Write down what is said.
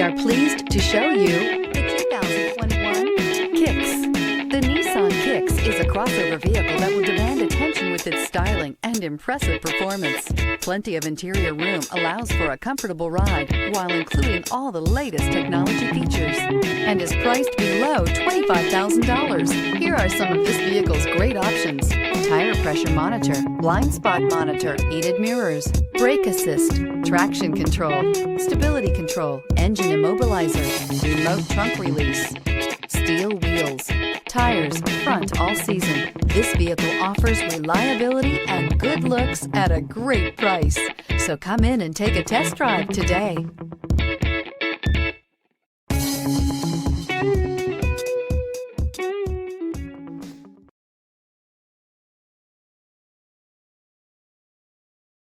We are pleased to show you the 2021 Kicks. The Nissan Kicks is a crossover vehicle that will demand attention with its styling and impressive performance. Plenty of interior room allows for a comfortable ride while including all the latest technology features and is priced below $25,000. Here are some of this vehicle's great options: tire pressure monitor, blind spot monitor, heated mirrors, brake assist, traction control, stability control, engine immobilizer, remote trunk release, steel wheels, tires, front all season. This vehicle offers reliability and good looks at a great price. So come in and take a test drive today.